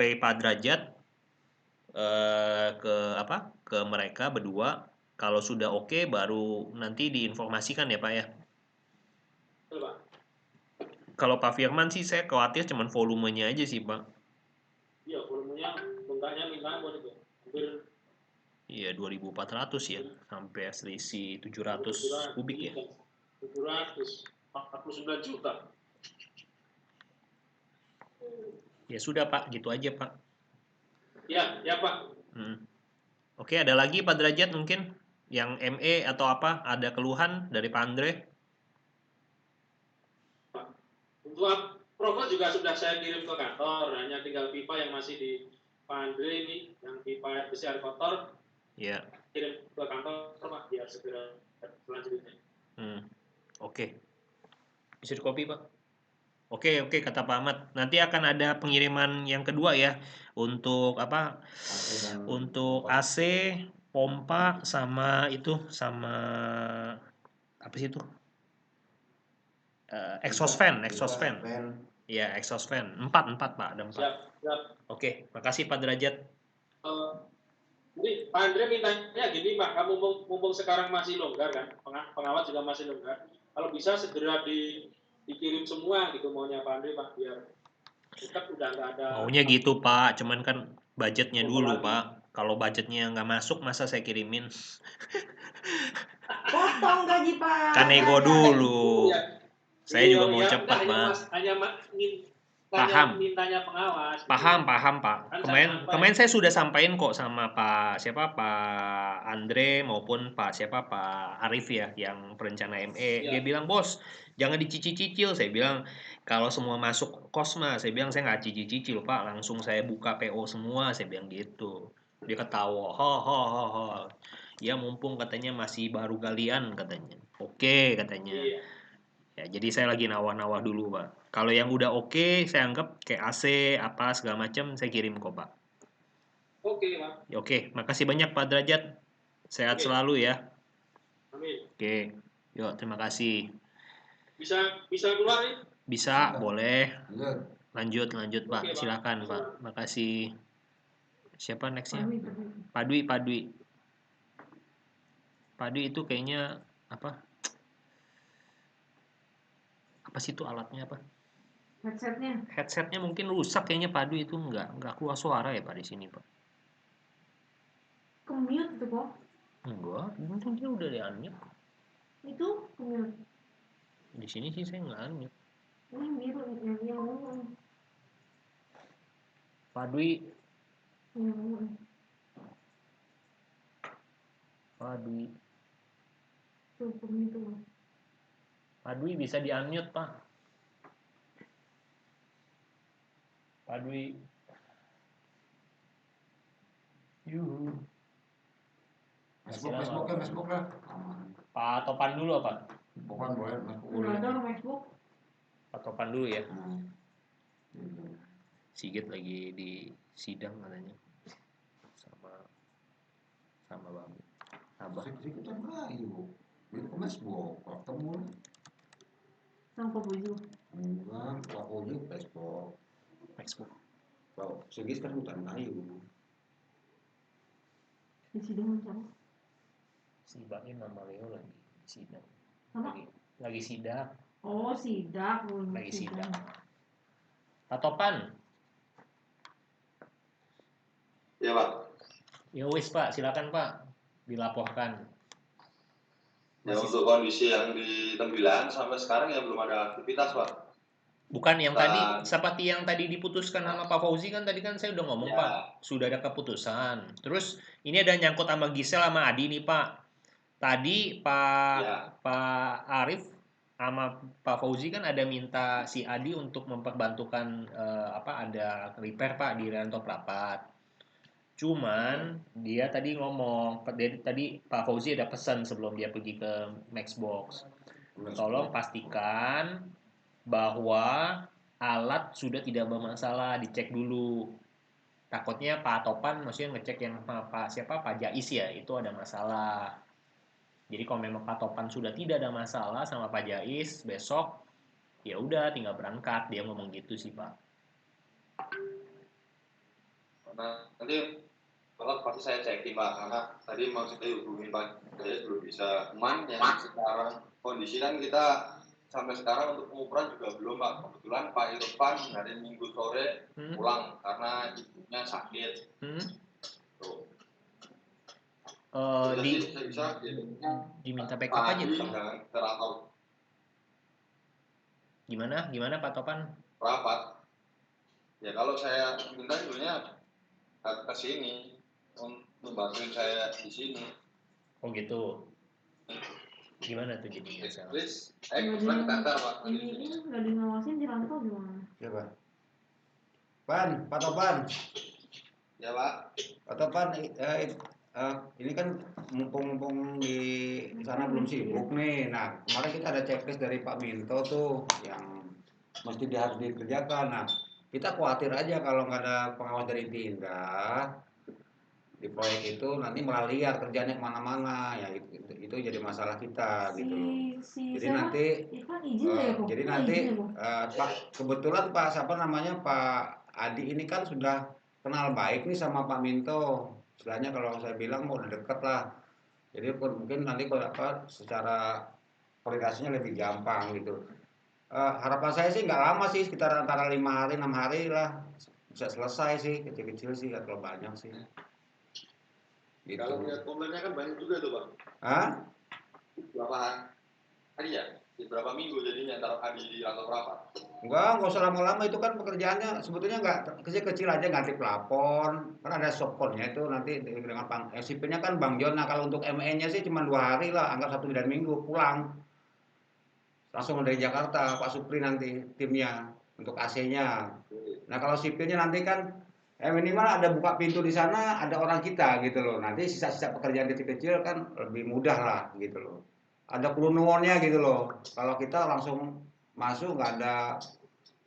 Pak Derajat ke apa? Ke mereka berdua. Kalau sudah oke, baru nanti diinformasikan ya Pak ya. Betul, Pak. Kalau Pak Firman sih saya khawatir cuman volumenya aja sih Pak. Iya, volumenya bongkarnya minta buat itu. Hampir Iya 2.400 ya, sampai selisih 700 700, kubik ya. iya, 749 juta. Ya sudah Pak, gitu aja Pak. Ya, ya Pak. Oke, ada lagi Pak Derajat mungkin yang ME atau apa? Ada keluhan dari Pak Andre? Untuk provos juga sudah saya kirim ke kantor, hanya tinggal pipa yang masih di Pak Andre ini, yang pipa besi air kotor, Ya. kirim ke kantor Pak, biar segera selanjutnya. Oke. Bisa di copy Pak. Oke, kata Pak Ahmad. Nanti akan ada pengiriman yang kedua ya untuk apa? Untuk AC, pompa sama itu sama apa sih itu? Exhaust fan. Iya, exhaust fan. Empat Pak, ada 4. Siap, siap. Oke, makasih Pak Derajat. Jadi Pak Andre mintanya gini Pak, kamu mumpung sekarang masih longgar kan, pengawat juga masih longgar, kalau bisa segera dikirim semua gitu maunya Pak Andre Pak, biar dekat udah nggak ada. Maunya gitu Pak, cuman kan budgetnya dulu lagi. Pak. Kalau budgetnya nggak masuk, masa saya kirimin? Potong gaji Pak. Kan nego dulu. Iya. Saya juga mau cepat Pak. Hanya Paham. mintanya pengawas. Paham Pak. Kan Kemarin saya sudah sampaikan kok sama Pak Andre maupun Pak Arif ya, yang perencana ME. Iya. Dia bilang, "Bos, jangan dicicil-cicil." Saya bilang, "Kalau semua masuk kos mah," saya bilang, "saya nggak cicil-cicil, Pak. Langsung saya buka PO semua." Saya bilang gitu. Dia ketawa, "Ho ho ho ho." Ya mumpung katanya masih baru galian katanya. Oke katanya. Iya. Ya, jadi saya lagi nawar-nawar dulu, Pak. Kalau yang udah oke, saya anggap kayak AC, apa segala macam, saya kirim kok, Pak. Oke, Pak. Ya, oke, makasih banyak Pak Derajat. Sehat Oke. selalu ya. Amin. Oke, yuk terima kasih. Bisa keluar nih? Bisa, boleh. Lanjut Pak. Oke, Pak. Silakan Pak. Makasih. Siapa nextnya? Padwi. Padwi itu kayaknya apa? Apa sih itu alatnya apa? Headsetnya mungkin rusak kayaknya Padwi itu nggak keluar suara ya Pak di sini Pak. Kemute itu kok. Enggak, itu dia udah di-unmute. Itu kemute. Di sini sih saya nggak unmute. Ini biru yang ngomong. Padwi. Padwi. Tuh kemute. Padwi bisa di-unmute, Pak. Padwi. Yuhu. Facebook lah. Pak Topan dulu apa? Topan boleh. Udah ada Facebook. Pak Topan dulu ya. Sigit lagi di sidang katanya. Sama Bang Abah. Sigit kan Melayu. Dia ke Facebook, ketemu. Sama Pak Bojo. Enggak, Pak Bojo Facebook. Kalau Sigit kan hutan kayu. Di sidang sama. Si Baim sama Leo lagi sidang. Sama? Lagi sidak. Oh, sidak. Lagi sidang. Pak Topan. Ya Pak. Ya wis Pak, silakan Pak dilaporkan. Ya untuk kondisi yang di Tembilan sampai sekarang ya belum ada aktivitas Pak. Bukan yang tadi, seperti yang tadi diputuskan sama Pak Fauzi kan tadi kan saya udah ngomong ya. Pak, sudah ada keputusan. Terus ini ada nyangkut sama Gisel sama Adi nih Pak. Tadi Pak Arif sama Pak Fauzi kan ada minta si Adi untuk memperbantukan ada repair Pak di Rantau Prapat. Cuman dia tadi ngomong, tadi Pak Fauzi ada pesan sebelum dia pergi ke Maxbox. Tolong pastikan bahwa alat sudah tidak bermasalah, dicek dulu. Takutnya Pak Topan maksudnya ngecek yang Pak Jais ya, itu ada masalah. Jadi kalau memang Pak Topan sudah tidak ada masalah sama Pak Jais, besok ya udah tinggal berangkat, dia ngomong gitu sih Pak. Nah, nanti kalau pasti saya cekin Pak, karena tadi mau saya hubungin Pak Jayus belum bisa. Cuman yang sekarang kondisi kan kita sampai sekarang untuk pengukuran juga belum Pak. Kebetulan Pak Irfan hari Minggu sore pulang karena ibunya sakit. Tuh. Diminta backup aja tuh. Terapau. Gimana Pak Topan? Rapat. Ya kalau saya minta sebenarnya ke sini untuk bantuin saya di sini. Oh gitu. Gimana tuh jadinya? Please, Qatar Pak. Ini nggak ngawasin di rantau gimana? Siapa? Pak Topan. Ya Pak. Pak Topan, ini kan mumpung di sana belum sibuk nih. Nah, kemarin kita ada checklist dari Pak Minto tuh yang mesti harus dikerjakan. Nah, kita khawatir aja kalau nggak ada pengawas dari Pindad di proyek itu nanti malah liar kerjanya kemana-mana ya itu jadi masalah kita gitu loh. Jadi nanti jadi nanti Pak kebetulan Pak siapa namanya Pak Adi ini kan sudah kenal baik nih sama Pak Minto. Istilahnya kalau saya bilang mau udah deket lah. Jadi mungkin nanti kalau secara koordinasinya lebih gampang gitu. Harapan saya sih nggak lama sih, sekitar antara 5 hari 6 hari lah bisa selesai sih, kecil-kecil sih nggak terlalu banyak sih. Gitu. Kalau lihat komplainnya kan banyak juga tuh Pak. Hah? Berapa hari ya? Berapa minggu jadinya antara di atau berapa? Nggak usah lama-lama, itu kan pekerjaannya sebetulnya nggak kecil-kecil aja, ganti plafon, kan ada softconnya itu nanti dengan sipilnya kan Bang Jon. Nah kalau untuk ME-nya sih cuma 2 hari lah, anggap 1 minggu pulang. Langsung dari Jakarta, Pak Supri nanti timnya untuk AC-nya. Nah kalau sipilnya nanti kan minimal ada buka pintu di sana, ada orang kita gitu loh. Nanti sisa-sisa pekerjaan kecil-kecil kan lebih mudah lah gitu loh. Ada kulunwonnya gitu loh. Kalau kita langsung masuk nggak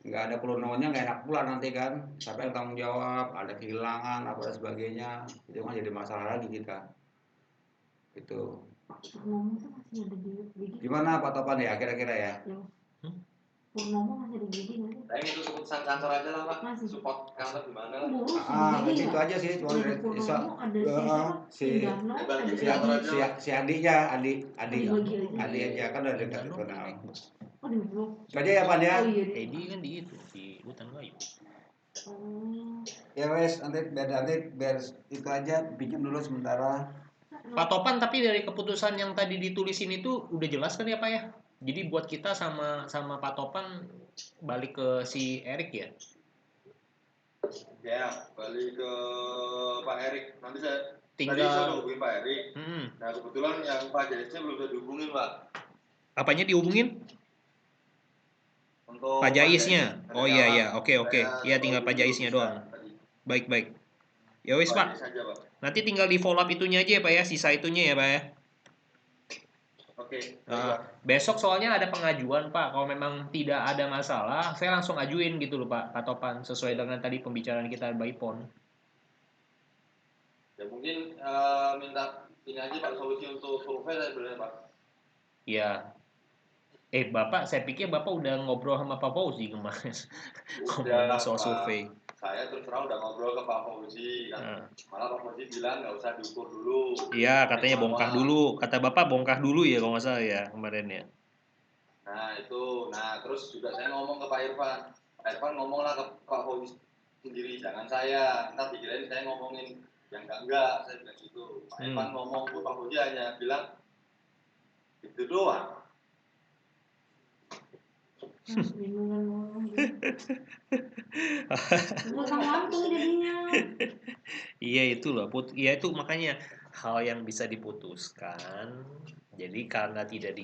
ada kulunwonnya, nggak enak pula nanti kan. Siapa yang tanggung jawab, ada kehilangan apa dan sebagainya. Itu kan jadi masalah lagi kita. Itu. Purnomo tuh masih ada di Gimana Pak Topan ya kira-kira ya? Purnomo masih ada di nggak sih? Saya itu keputusan kantor aja lah Pak. Masih. Support kantor gimana lah. Itu aja sih cuma dari Purnomo ada si adiknya Adi aja kan udah dekat itu nah. Oh di blok. Itu aja ya Pak ya. Edi kan di itu di hutan kayu. Ya wes nanti biar itu aja bikin dulu sementara. Pak Topan, tapi dari keputusan yang tadi ditulisin itu udah jelas kan ya Pak ya? Jadi buat kita sama Pak Topan balik ke si Erik ya? Ya, balik ke Pak Erik. Nanti tadi saya udah hubungin Pak Erik. Nah kebetulan yang Pak Jayusnya belum bisa dihubungin Pak. Apanya dihubungin? Untuk Pak Jaisnya. Oh iya, oke. Iya tinggal Pak Jaisnya doang. Baik. Ya wis Pak. Nanti tinggal di follow up itunya aja ya Pak ya, sisa itunya ya Pak ya. Oke. Besok soalnya ada pengajuan Pak. Kalau memang tidak ada masalah, saya langsung ajuin gitu loh Pak Topan, sesuai dengan tadi pembicaraan kita by phone. Ya mungkin minta ini aja Pak solusi untuk survei sebenarnya Pak. Iya. Bapak, saya pikir Bapak udah ngobrol sama Pak Fauzi kemarin. Ngomongin soal survei. Saya terus terang udah ngobrol ke Pak Fauzi kan. Malah Pak Fauzi bilang nggak usah diukur dulu. Iya, katanya bongkar dulu. Kata Bapak bongkar dulu ya kalau nggak salah ya kemarin ya. Nah itu, terus juga saya ngomong ke Pak Irfan. Pak Irfan ngomonglah ke Pak Fauzi sendiri, jangan saya. Ntar dikirain saya ngomongin yang enggak, saya bilang gitu. Pak Irfan ngomong ke Pak Fauzi hanya bilang itu doang. Bingungan ngomong langsung jadinya. Iya itu loh, iya itu makanya hal yang bisa diputuskan. Jadi karena tidak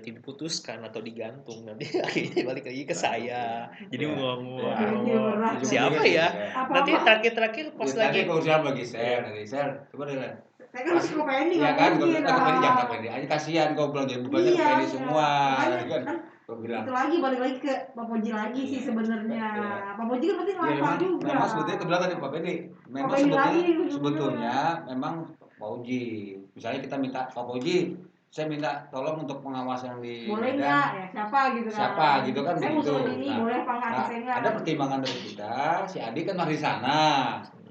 diputuskan atau digantung nanti akhirnya balik lagi ke saya. Jadi ngomong siapa ya? Nanti terakhir pas lagi. Kalau siapa lagi share, coba deh. Saya kan suka pending. Iya kan, gue jangan pending aja, kasihan kau bilang jadi bebannya pending semua. Kan itu lagi balik lagi ke Pak Poji lagi sih sebenarnya. Pak Poji kan berarti ngelempar juga. Memang sebetulnya kebetulan tadi Pak Benny. Memang sebetulnya memang Pak Poji. Misalnya kita minta Pak Poji, saya minta tolong untuk pengawas yang di boleh nggak ya siapa gitu kan? Siapa gitu kan saya begitu. Ini boleh apa nggak? Ada pertimbangan dari kita. Si Adi kan masih di sana.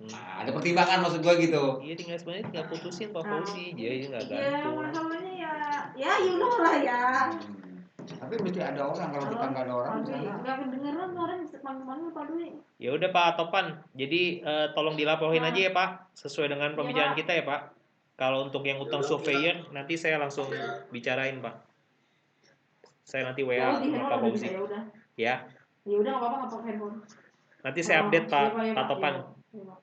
Nah, Ada pertimbangan maksud gua gitu. Iya tinggal sebenarnya tinggal putusin Pak Fauzi, jadi nggak Ya gantung. masalahnya ya you know lah ya. Tapi mesti ada orang, kalau kita nggak ada orang Pak di Dwi, sana. nggak kedengeran orang panggil Pak Dwi. Ya udah Pak Topan, jadi tolong dilaporin aja ya Pak, sesuai dengan pembicaraan Pak. kita ya Pak. Kalau untuk yang utang surveyor, nanti saya langsung bicarain Pak. Saya nanti WA sama Pak Fauzi. Ya udah. Ya. Ya udah nggak apa-apa nggak pakai handphone. Nanti saya update Pak, ya, Pak Topan. Ya, Pak.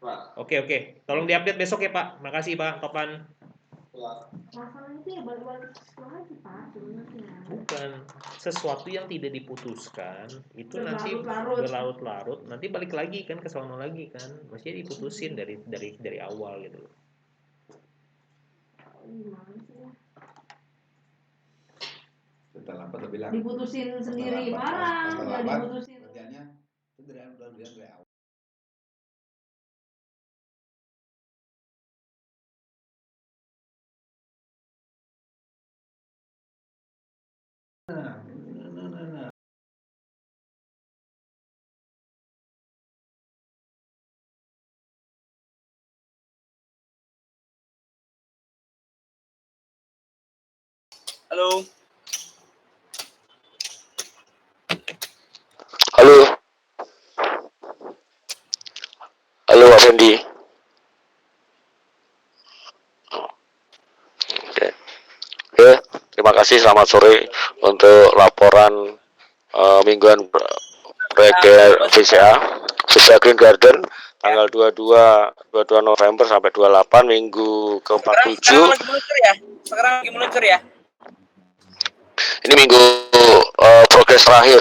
Pak. Oke. Tolong diupdate besok ya Pak. Makasih Pak Topan. Masalahnya itu ya balik-balik lagi Pak sebenarnya. Bukan sesuatu yang tidak diputuskan itu nanti Berlarut-larut. berlarut-larut, nanti balik lagi kan ke sono lagi kan. Mestinya diputusin dari awal gitu loh. Gimana sih ya? Setelah apa tuh bilang? Diputusin sendiri marah, nggak diputusin. Kerjanya itu dari awal. Nah. Halo. Halo Pak Fendi. Oke, terima kasih. Selamat sore untuk laporan mingguan proyek VCA Green Garden tanggal 22 November sampai 28 minggu ke-47. Sekarang lagi meluncur ya. Ini minggu progres terakhir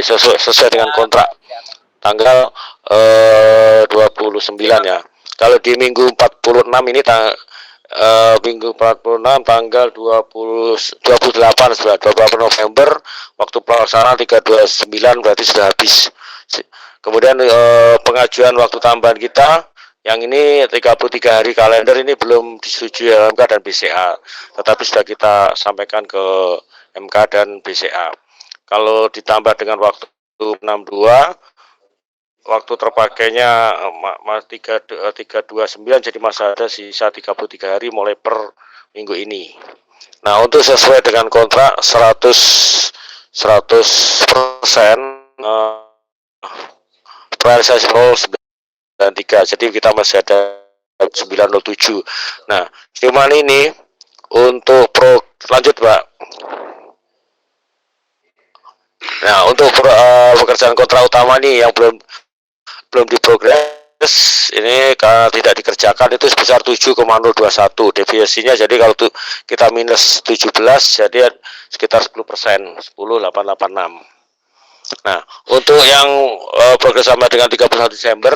sesuai dengan kontrak tanggal 29 ya. Kalau di minggu 46 ini minggu 46 tanggal 28 November waktu pelaksanaan 329 berarti sudah habis. Kemudian pengajuan waktu tambahan kita yang ini 33 hari kalender ini belum disetujui MK dan BCA, tetapi sudah kita sampaikan ke MK dan BCA. Kalau ditambah dengan waktu 62, waktu terpakainya 329, jadi masih ada sisa 33 hari mulai per minggu ini. Nah, untuk sesuai dengan kontrak 100% realisasi 093, jadi kita masih ada 907. Nah, cuman ini untuk lanjut Pak. Nah, untuk pekerjaan kontrak utama nih yang belum diprogres ini karena tidak dikerjakan itu sebesar 7,021 deviasinya. Jadi kalau kita minus 17 jadi sekitar 10%, 10,886. Nah, untuk yang progres sampai dengan 31 Desember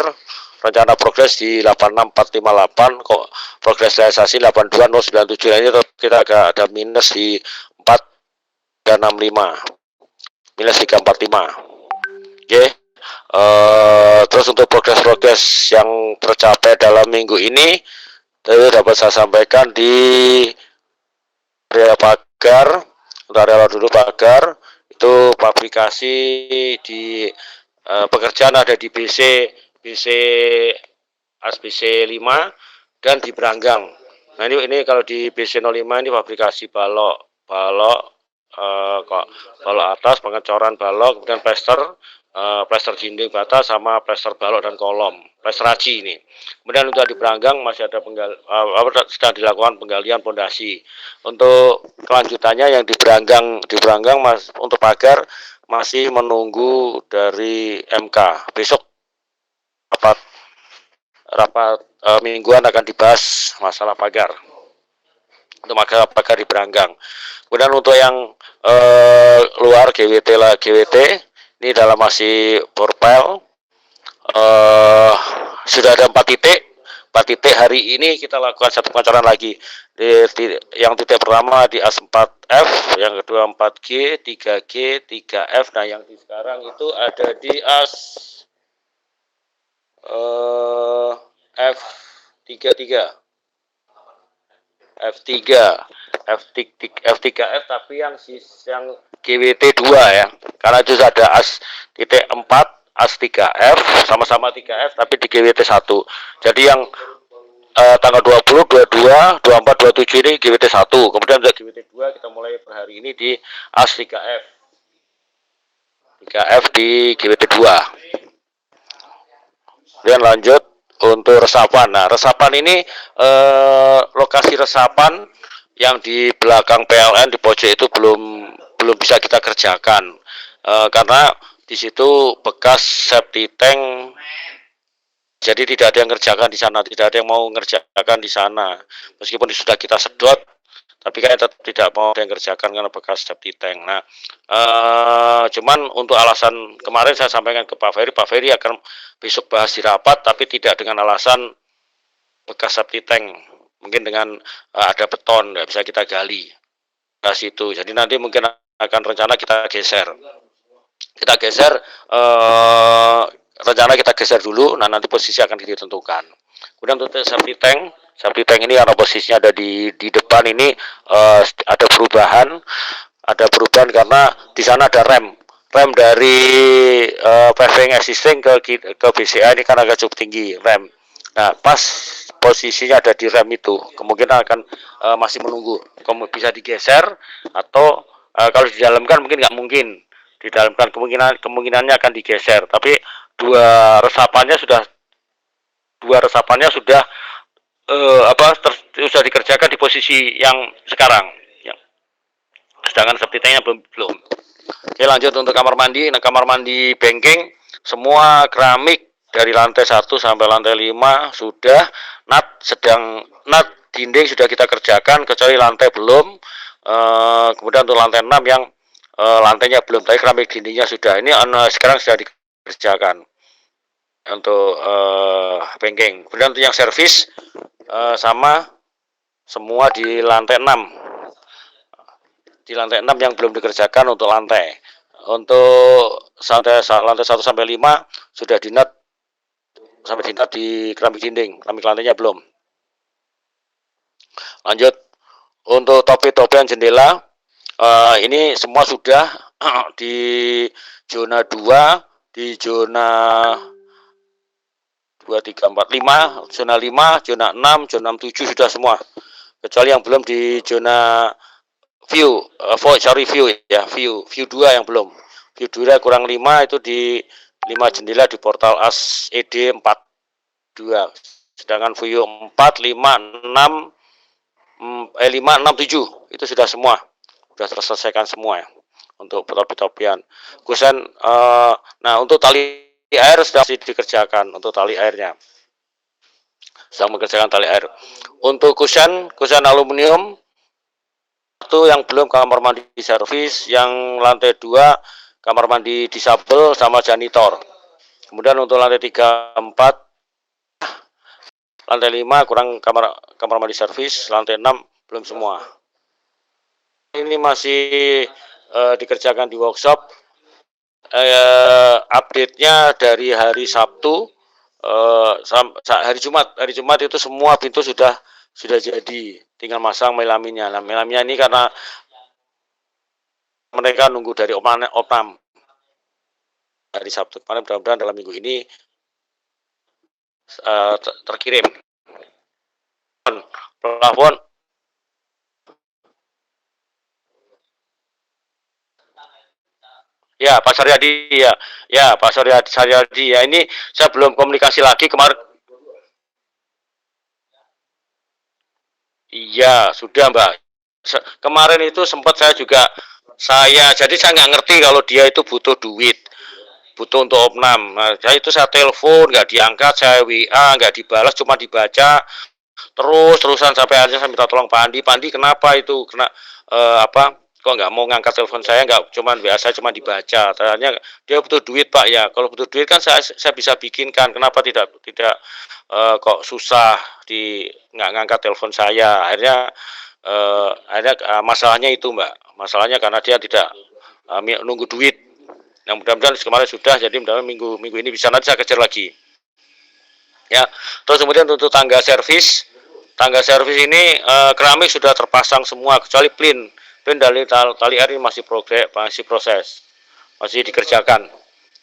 rencana progres di 86458, kok progres realisasi 82097. Nah, ini kita agak ada minus di 465, minus 345. Oke. Terus untuk progres yang tercapai dalam minggu ini itu dapat saya sampaikan di area pagar. Untuk area dulu pagar itu publikasi di pekerjaan ada di ASBC 5 dan di Beranggang. Nah, ini kalau di BC 05 ini fabrikasi balok atas, pengecoran balok, kemudian plester dinding bata sama plester balok dan kolom, plester aci ini. Kemudian untuk di Beranggang masih ada sedang dilakukan penggalian pondasi. Untuk kelanjutannya yang di Beranggang untuk pagar masih menunggu dari MK. Besok rapat mingguan akan dibahas masalah pagar. Untuk masalah pagar di Beranggang. Kemudian untuk yang luar GWT ini dalam masih porpel, sudah ada 4 titik hari ini kita lakukan satu pengecoran lagi. Yang titik pertama di AS4F, yang kedua 4G, 3G, 3F. Nah, yang sekarang itu ada di AS F3F, tapi yang GWT 2 ya, karena itu ada AS titik 4 AS3F, sama-sama 3F tapi di GWT 1. Jadi yang tanggal 20, 22, 24, 27 ini GWT 1. Kemudian untuk GWT 2 kita mulai per hari ini di AS3F. 3F di GWT 2. Kemudian lanjut untuk resapan. Nah, resapan ini lokasi resapan yang di belakang PLN di pojok itu belum bisa kita kerjakan. Karena di situ bekas septic tank, jadi tidak ada yang kerjakan di sana, tidak ada yang mau mengerjakan di sana. Meskipun sudah kita sedot, tapi kan tetap tidak mau ada yang kerjakan karena bekas septic tank. Nah, cuman untuk alasan kemarin saya sampaikan ke Pak Ferry akan besok bahas di rapat, tapi tidak dengan alasan bekas septic tank. Mungkin dengan ada beton, nggak bisa kita gali ke situ. Jadi nanti mungkin akan rencana kita geser. Rencana kita geser dulu, nah nanti posisi akan ditentukan. Kemudian untuk septic tank ini karena posisinya ada di depan ini ada perubahan karena di sana ada rem dari paving existing ke BCA ini kan agak cukup tinggi rem. Nah pas posisinya ada di rem itu kemungkinan akan masih menunggu, bisa digeser atau kalau didalamkan mungkin nggak mungkin didalamkan, kemungkinannya akan digeser, tapi dua resapannya sudah sudah dikerjakan di posisi yang sekarang ya. Sedangkan septic tanknya belum. Oke, lanjut untuk kamar mandi. Nah, kamar mandi bengking semua keramik dari lantai 1 sampai lantai 5 sudah, nat dinding sudah kita kerjakan kecuali lantai belum. Kemudian untuk lantai 6 yang lantainya belum, tapi keramik dindingnya sudah. Ini sekarang sudah dikerjakan untuk bengking. Kemudian untuk yang servis sama semua di lantai 6. Di lantai 6 yang belum dikerjakan untuk lantai. Untuk lantai 1 sampai 5 sudah dinat sampai dinat di keramik dinding, keramik lantainya belum. Lanjut untuk topi-topian jendela. Ini semua sudah di zona 2, di zona 2, 3, 4, 5, zona 5, zona 6, zona 7 sudah semua. Kecuali yang belum di zona view 2 yang belum. View 2 kurang 5 itu di 5 jendela di portal AS ED 42. Sedangkan view 4, 5, 6, 5, 6, 7 itu sudah semua. Sudah terselesaikan semua ya untuk topi-topian. Kusen nah untuk tali air sudah dikerjakan, untuk tali airnya sedang mengerjakan tali air. Untuk kusen aluminium itu yang belum kamar mandi servis, yang lantai 2 kamar mandi disabel sama janitor. Kemudian untuk lantai 3, 4, lantai 5 kurang kamar mandi servis, lantai 6 belum semua. Ini masih dikerjakan di workshop. Update-nya dari hari Sabtu hari Jumat itu semua pintu sudah jadi, tinggal masang melaminnya. Nah, melaminnya ini karena mereka nunggu dari opnam hari Sabtu kemarin, mudah-mudahan dalam minggu ini terkirim. Plafon ya Pak Saryadi ya Pak Saryadi ya, ini saya belum komunikasi lagi kemarin. Iya sudah Mbak, kemarin itu sempat jadi saya nggak ngerti kalau dia itu butuh duit, butuh untuk opnam. Nah, saya telepon nggak diangkat, saya WA nggak dibalas, cuma dibaca terusan sampai akhirnya saya minta tolong Pak Andi kenapa itu kok nggak mau ngangkat telepon saya, nggak cuman biasa cuma dibaca. Ternyata dia butuh duit Pak ya, kalau butuh duit kan saya bisa bikinkan, kenapa tidak kok susah nggak ngangkat telepon saya. Akhirnya masalahnya itu Mbak, masalahnya karena dia tidak nunggu duit. Nah mudah-mudahan kemarin sudah, jadi mudah-mudahan minggu ini bisa, nanti saya kejar lagi ya. Terus kemudian untuk tangga servis ini keramik sudah terpasang semua kecuali plin dari tali air ini masih proses, masih dikerjakan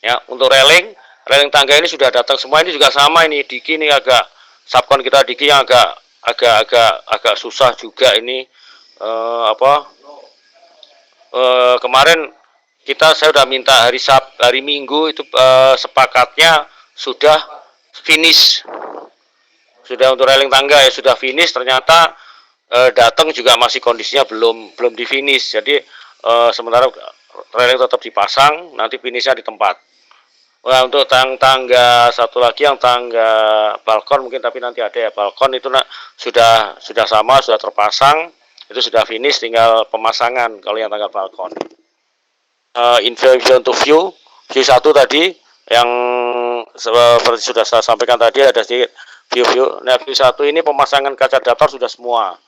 ya. Untuk railing railing tangga ini sudah datang semua. Ini juga sama, ini Diki ini agak subkon kita Diki yang agak susah juga ini kemarin saya sudah minta hari Minggu itu sepakatnya sudah finish, sudah untuk railing tangga ya sudah finish, ternyata datang juga masih kondisinya belum di finish. Jadi sementara railing tetap dipasang, nanti finishnya di tempat. Wah, untuk tangga satu lagi yang tangga balkon mungkin, tapi nanti ada ya balkon itu sudah sama, sudah terpasang, itu sudah finish, tinggal pemasangan kalau yang tangga balkon. Info untuk view 1 tadi yang seperti sudah saya sampaikan tadi, ada sedikit view. Nah, view 1 ini pemasangan kaca datar sudah semua.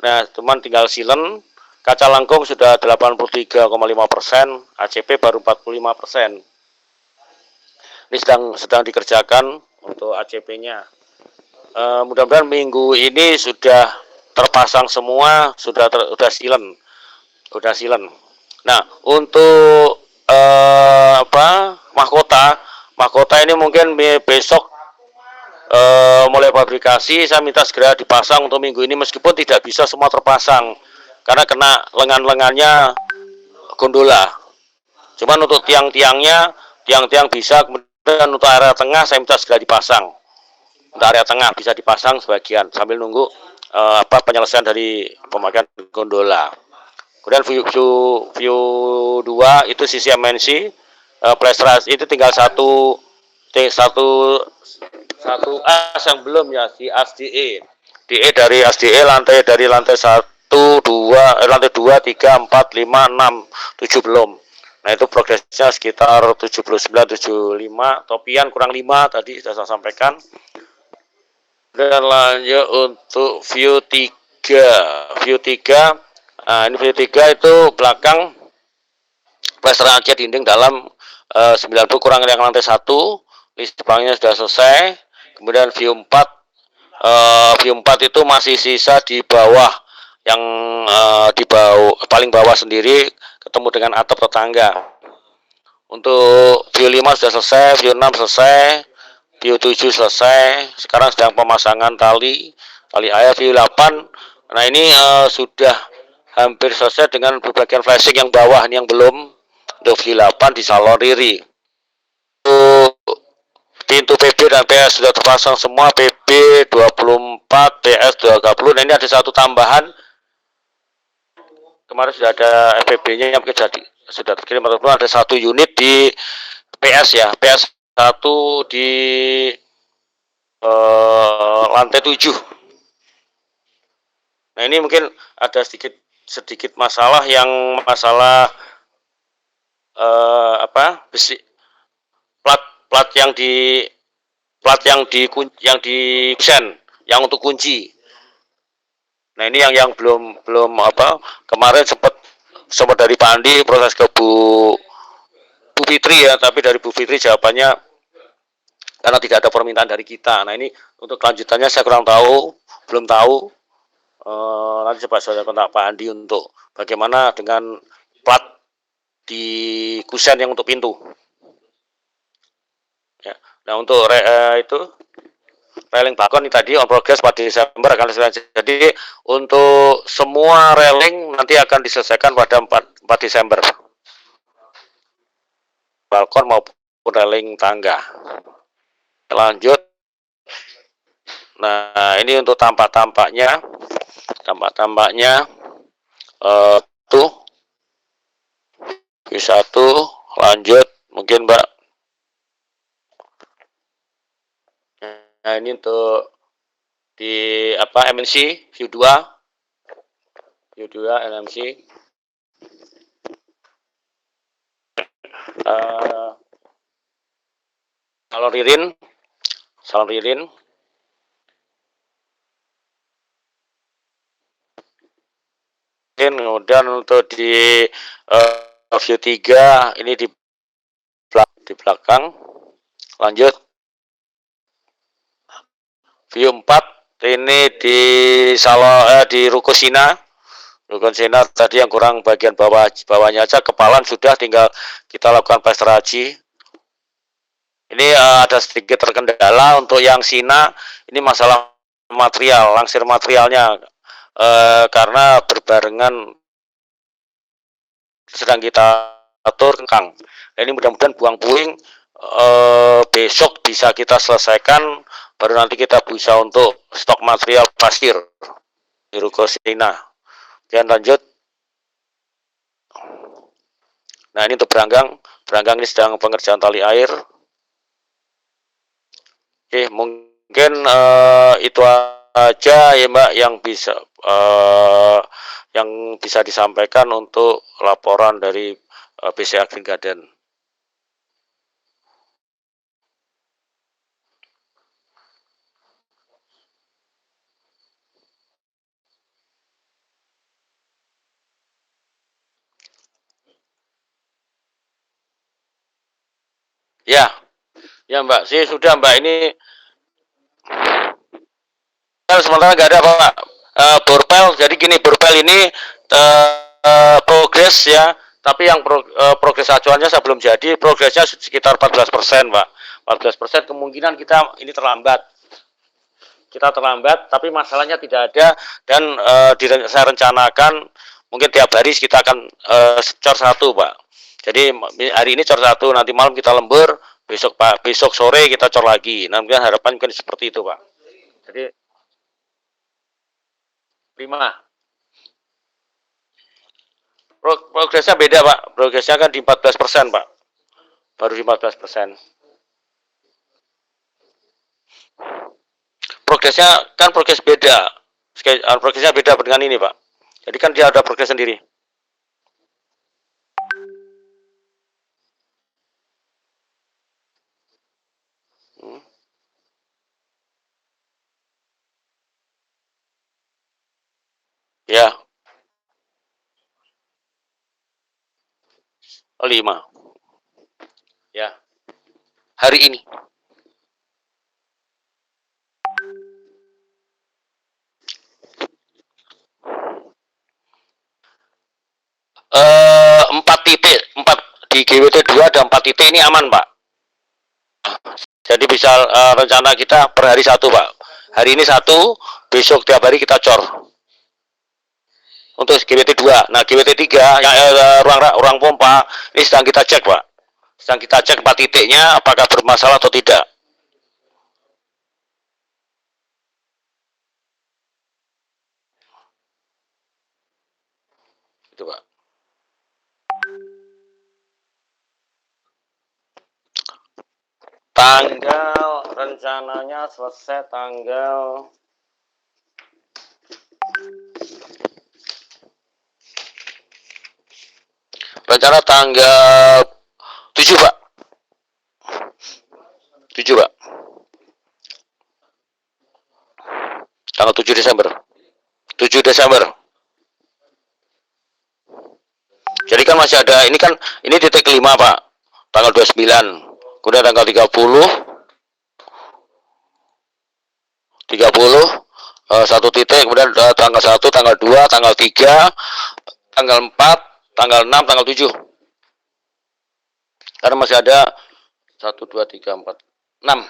Nah, teman tinggal silen, kaca langkung sudah 83,5%, ACP baru 45%. Ini sedang dikerjakan untuk ACP-nya. Mudah-mudahan minggu ini sudah terpasang semua, sudah silen. Nah, untuk mahkota ini mungkin besok mulai fabrikasi, saya minta segera dipasang untuk minggu ini, meskipun tidak bisa semua terpasang karena kena lengan-lengannya gondola. Cuman untuk tiang bisa. Dan untuk area tengah saya minta segera dipasang. Untuk area tengah bisa dipasang sebagian sambil nunggu penyelesaian dari pemakaian gondola. Kemudian view 2 itu sisi MNC, flash itu tinggal satu as yang belum ya, si as DE dari SDE lantai 1, 2, lantai 2, 3, 4, 5, 6, 7 belum. Nah, itu progresnya sekitar 79-75, topian kurang 5 tadi sudah saya sampaikan. Dan lanjut untuk view 3. Nah, ini view 3 itu belakang plaster aja dinding dalam 90 kurang yang lantai 1, list belakangnya sudah selesai. Kemudian view 4 itu masih sisa di bawah, yang di bawah paling bawah sendiri ketemu dengan atap tetangga. Untuk view 5 sudah selesai, view 6 selesai, view 7 selesai. Sekarang sedang pemasangan tali air. View 8, nah ini sudah hampir selesai dengan bagian flashing yang bawah, ini yang belum. Untuk view 8 di salon Riri. Pintu PB dan PS sudah terpasang semua, PB 24, PS 20. Nah, ini ada satu tambahan. Kemarin sudah ada FPB-nya yang sudah terkirim, ada satu unit di PS ya, PS 1 di lantai 7. Nah, ini mungkin ada sedikit masalah besi plat yang di kusen yang untuk kunci. Nah, ini yang belum kemarin sempat dari Pak Andi proses ke Bu Fitri ya, tapi dari Bu Fitri jawabannya karena tidak ada permintaan dari kita. Nah, ini untuk kelanjutannya saya belum tahu. Nanti coba saya kontak Pak Andi untuk bagaimana dengan plat di kusen yang untuk pintu. Ya. Nah, untuk itu railing balkon ini tadi on progress pada Desember akan diselesaikan. Jadi untuk semua railing nanti akan diselesaikan pada 4 Desember. Balkon maupun railing tangga. Lanjut. Nah, ini untuk tampak-tampaknya. Tuh. View 1, lanjut mungkin Mbak. Nah, ini untuk di MNC view 2 MNC. Salon Ririn. Kemudian untuk di view 3 ini di belakang. Lanjut. View 4 ini di salon di Rukun Sina tadi yang kurang bagian bawahnya aja, kepalan sudah, tinggal kita lakukan plaster haji. Ini ada sedikit terkendala untuk yang Sina, ini masalah material, langsir materialnya karena berbarengan sedang kita atur kengkang. Nah, ini mudah-mudahan buang puing besok bisa kita selesaikan, baru nanti kita bisa untuk stok material pasir di Ruko Sina. Dan lanjut. Nah, ini untuk beranggang ini sedang pengerjaan tali air. Oke, mungkin itu aja ya Mbak yang bisa disampaikan untuk laporan dari BCA Green Garden. Ya, ya Mbak, sih sudah Mbak, ini sementara nggak ada Pak. Borpel, jadi gini, borpel ini progres ya, tapi yang progres acuannya saya belum jadi, progresnya sekitar 14% Pak. 14% kemungkinan kita ini terlambat. Tapi masalahnya tidak ada, dan saya rencanakan mungkin tiap hari kita akan cor 1 Pak. Jadi hari ini cor 1, nanti malam kita lembur, besok sore kita cor lagi. Nanti harapan mungkin seperti itu Pak. Jadi 5. Progresnya beda Pak, progresnya kan di 14% Pak, baru di 14%. Progresnya kan progres beda, progresnya beda dengan ini Pak, jadi kan dia ada progres sendiri. Ya, 5. Ya, hari ini. Empat di GWT 2 ada 4 titik, ini aman Pak. Jadi bisa rencana kita per hari 1 Pak. Hari ini 1, besok tiap hari kita cor. Untuk GWT 2. Nah, GWT 3 yang ruang pompa ini sedang kita cek Pak. Sedang kita cek 4 titiknya apakah bermasalah atau tidak. Itu Pak. Tanggal rencananya selesai tanggal rencana tanggal 7 Pak. 7 Pak. Tanggal 7 Desember. 7 Desember. Jadi kan masih ada, ini kan ini titik 5 Pak. Tanggal 29. Kemudian tanggal 30 1 titik, kemudian tanggal 1, tanggal 2, tanggal 3, tanggal 4, tanggal 6, tanggal 7. Karena masih ada 1, 2, 3, 4, 6.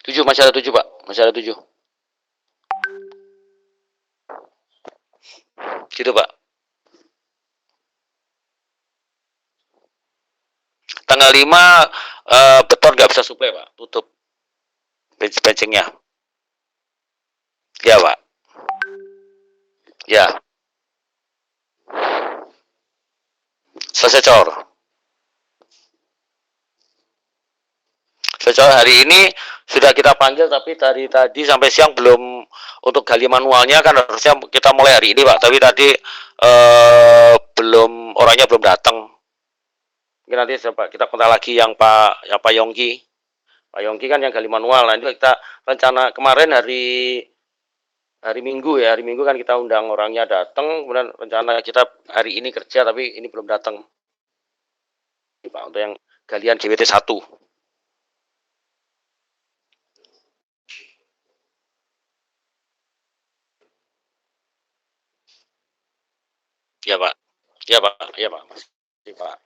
7, masih ada 7 Pak, masih ada 7. Gitu Pak. Tanggal 5 beton nggak bisa suplai Pak, tutup benchingnya. Ya Pak. Ya. Selesai cor. Hari ini sudah kita panggil, tapi dari tadi sampai siang belum, untuk gali manualnya kan harusnya kita mulai hari ini Pak, tapi tadi belum, orangnya belum datang. Mungkin nanti kita kontak lagi yang Pak Yongki. Pak Yongki kan yang gali manual. Nah, itu kita rencana kemarin hari Minggu ya, hari Minggu kan kita undang orangnya datang, kemudian rencana kita hari ini kerja, tapi ini belum datang Pak, untuk yang galian GWT 1. Ya Pak, ya Pak, ya Pak, Pak.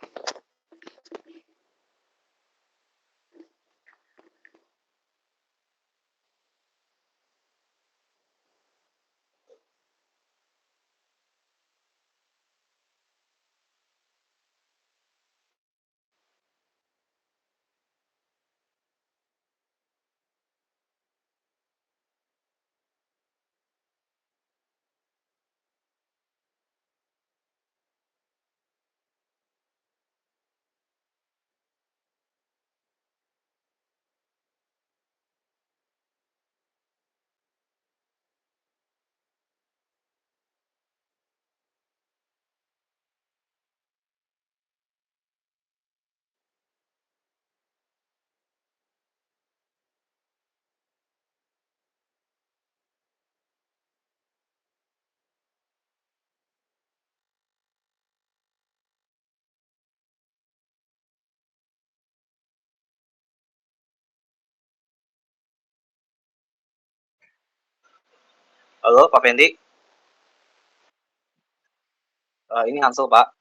Halo, Pak Fendi. Ini Hansel, Pak.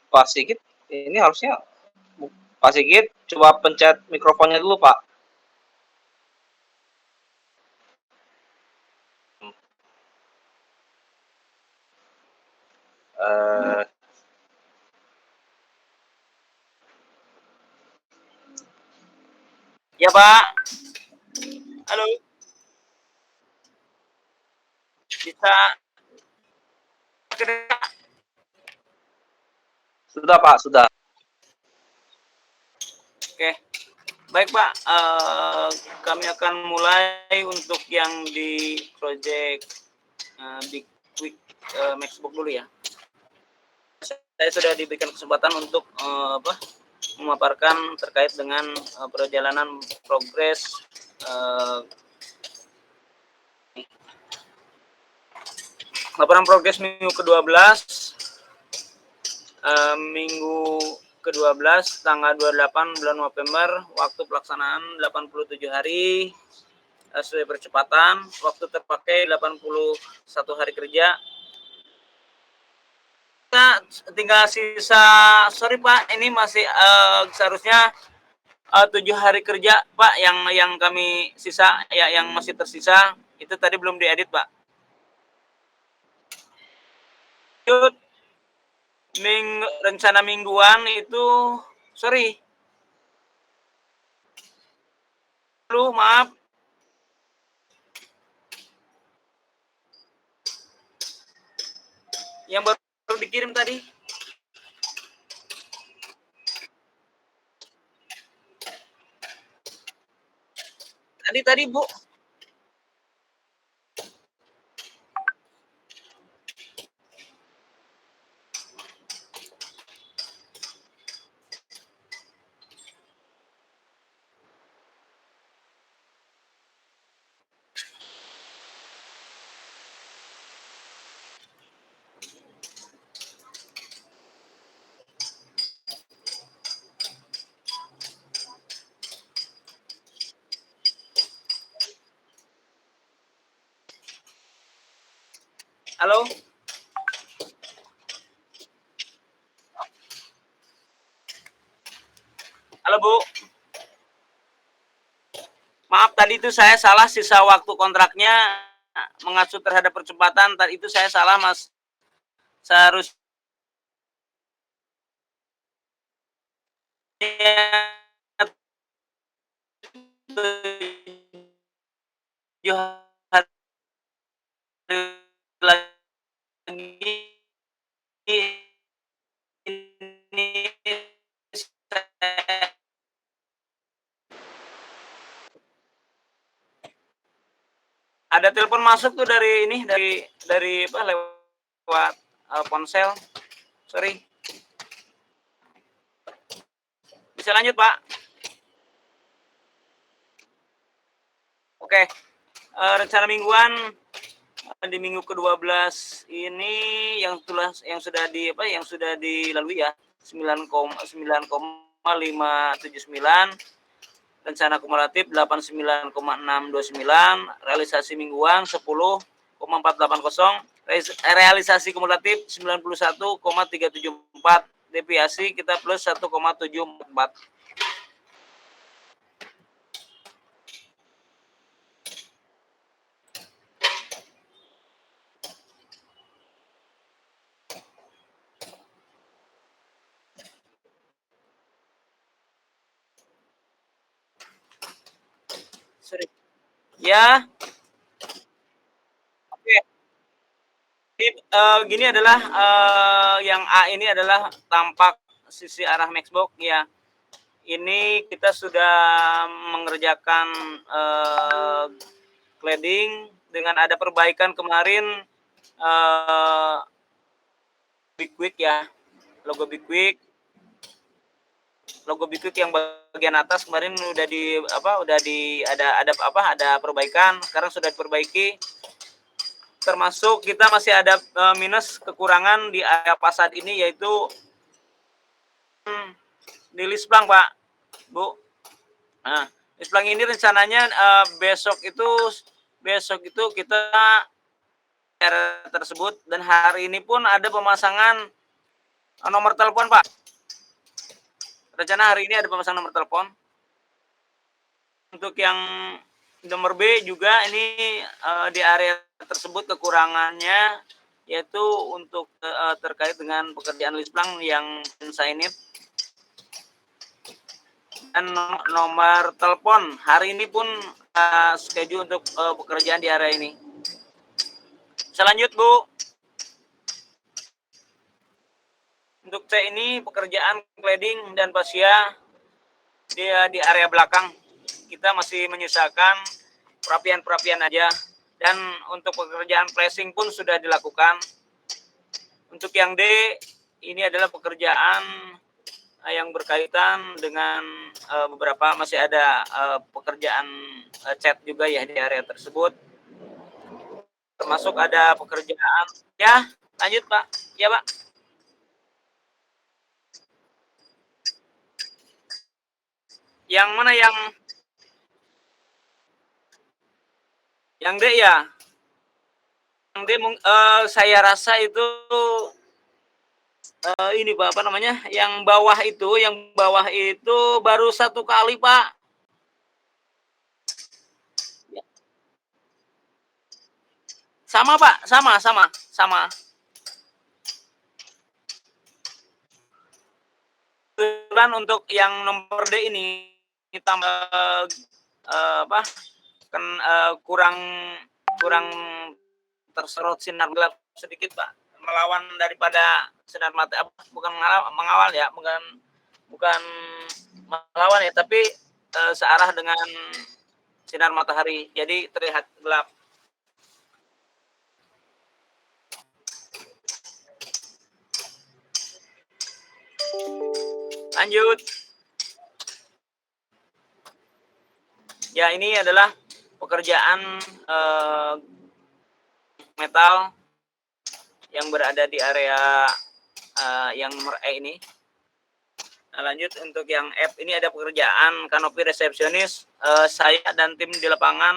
Pak Sigit, ini harusnya Pak Sigit coba pencet mikrofonnya dulu, Pak. Eh, ya, Pak. Halo. Bisa. Sudah, Pak, sudah. Oke. Baik, Pak. Kami akan mulai untuk yang di project Big Quick Maxbook dulu ya. Saya sudah diberikan kesempatan untuk memaparkan terkait dengan perjalanan progres laporan progres minggu ke-12 tanggal 28 bulan November, waktu pelaksanaan 87 hari sesuai percepatan, waktu terpakai 81 hari kerja. Kita tinggal sisa, sorry Pak, ini masih seharusnya 7 hari kerja Pak yang kami sisa, ya yang masih tersisa, itu tadi belum diedit Pak. Rencana mingguan itu, sorry, maaf, yang baru dikirim tadi. Tadi Bu. Halo. Halo Bu. Maaf tadi itu saya salah, sisa waktu kontraknya mengacu terhadap percepatan, tadi itu saya salah Mas. Seharusnya 7 hari lagi ini ada telepon masuk tuh dari ini, dari apa, lewat ponsel. Sorry. Bisa lanjut Pak. Oke. Rencana mingguan di minggu ke-12 ini yang sudah dilalui ya, 9,579, rencana kumulatif 89,629, realisasi mingguan 10,480, realisasi kumulatif 91,374, deviasi kita plus 1,744. Sorry. Ya. Oke. Gini adalah yang A ini adalah tampak sisi arah Maxbox ya. Ini kita sudah mengerjakan cladding dengan ada perbaikan kemarin, Big Quick ya, logo Big Quick yang bagian atas kemarin ada perbaikan, sekarang sudah diperbaiki. Termasuk kita masih ada minus kekurangan di area fasad ini, yaitu di lisplang Pak, Bu. Nah, lisplang ini rencananya besok itu besok itu kita area tersebut, dan hari ini pun ada pemasangan nomor telepon, Pak. Rencana hari ini ada pemasangan nomor telepon. Untuk yang nomor B juga ini di area tersebut kekurangannya yaitu untuk terkait dengan pekerjaan lisplang yang unsigned. Dan nomor telepon hari ini pun schedule untuk pekerjaan di area ini. Selanjut, Bu. Untuk C ini pekerjaan cladding dan fascia dia di area belakang. Kita masih menyisakan perapian-perapian aja. Dan untuk pekerjaan flashing pun sudah dilakukan. Untuk yang D, ini adalah pekerjaan yang berkaitan dengan beberapa masih ada pekerjaan cat juga ya di area tersebut. Termasuk ada pekerjaan. Ya, lanjut Pak. Ya Pak. Yang mana yang D ya? Yang D saya rasa itu ini Pak, apa namanya? Yang bawah itu baru 1 kali Pak. Sama Pak, sama. Kebetulan untuk yang nomor D ini tambah kurang terserot sinar gelap sedikit Pak, melawan daripada sinar mata, bukan mengawal ya, bukan melawan ya, tapi searah dengan sinar matahari, jadi terlihat gelap. Lanjut. Ya, ini adalah pekerjaan metal yang berada di area yang nomor E ini. Nah, lanjut untuk yang F ini ada pekerjaan kanopi resepsionis. Saya dan tim di lapangan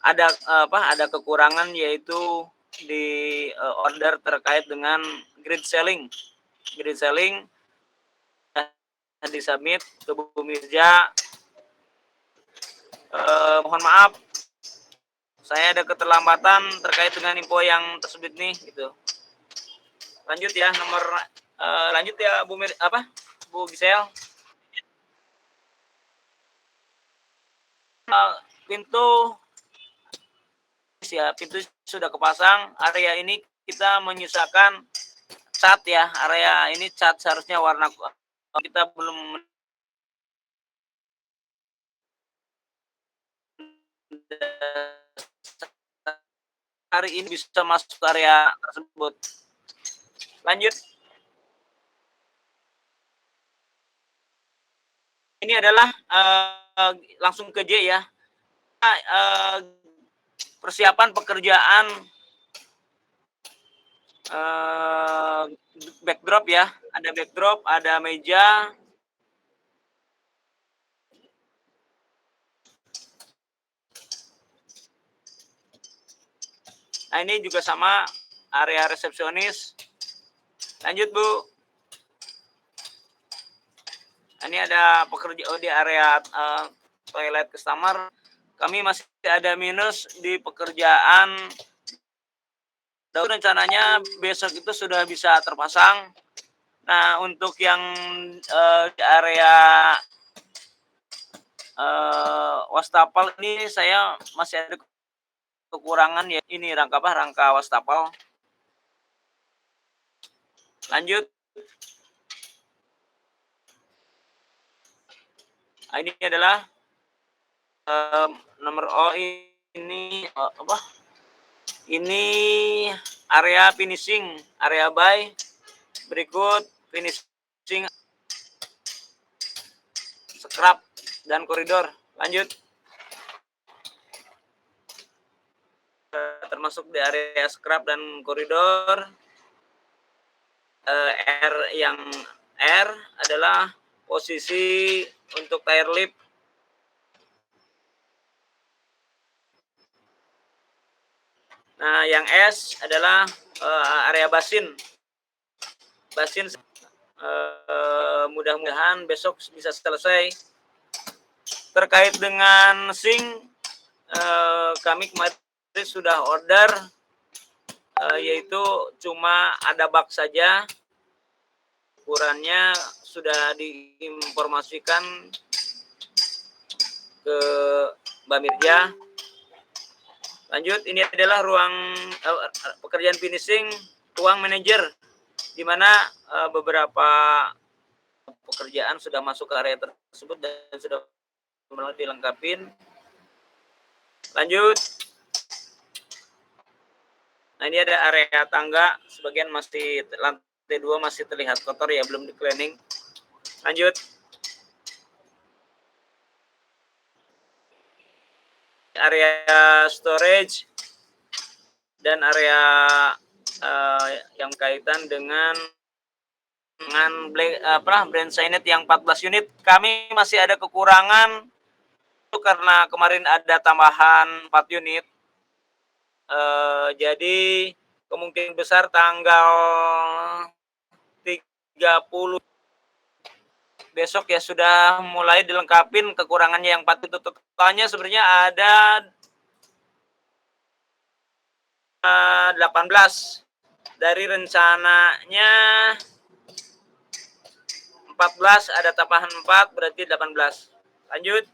ada kekurangan yaitu di order terkait dengan grid selling. Grid selling disubmit ke Bu Mirja. Mohon maaf, saya ada keterlambatan terkait dengan info yang tersebut nih, gitu. Lanjut ya, lanjut ya Bu Gisel. Pintu sudah kepasang. Area ini kita menyisakan cat ya. Area ini cat seharusnya warna kita belum hari ini bisa masuk area tersebut. Lanjut. Ini adalah langsung ke J ya. Persiapan pekerjaan backdrop ya. Ada backdrop, ada meja. Nah, ini juga sama area resepsionis. Lanjut, Bu. Ini ada pekerja di area toilet customer. Kami masih ada minus di pekerjaan. Dan rencananya besok itu sudah bisa terpasang. Nah, untuk yang di area wastafel ini saya masih ada kekurangan ya. Ini rangka wastafel. Lanjut. Ini adalah nomor O ini Ini area finishing, area buy. Berikut finishing scrap dan koridor. Lanjut. Termasuk di area scrap dan koridor. R adalah posisi untuk tire lip. Nah, yang S adalah area basin. Mudah-mudahan besok bisa selesai. Terkait dengan sink, kami kemarin sudah order, yaitu cuma ada bak saja. Ukurannya sudah diinformasikan ke Mbak Mirja. Lanjut, ini adalah ruang pekerjaan finishing, ruang manajer, di mana beberapa pekerjaan sudah masuk ke area tersebut dan sudah mulai dilengkapin. Lanjut. Nah, ini ada area tangga, sebagian masih lantai 2 masih terlihat kotor ya, belum di cleaning. Lanjut. Area storage dan area yang kaitan dengan brand Signet yang 14 unit. Kami masih ada kekurangan itu karena kemarin ada tambahan 4 unit. Jadi kemungkinan besar tanggal 30 besok ya sudah mulai dilengkapin kekurangannya yang 4 itu. Totalnya sebenarnya ada 18 dari rencananya 14, ada tambahan 4 berarti 18. Lanjut.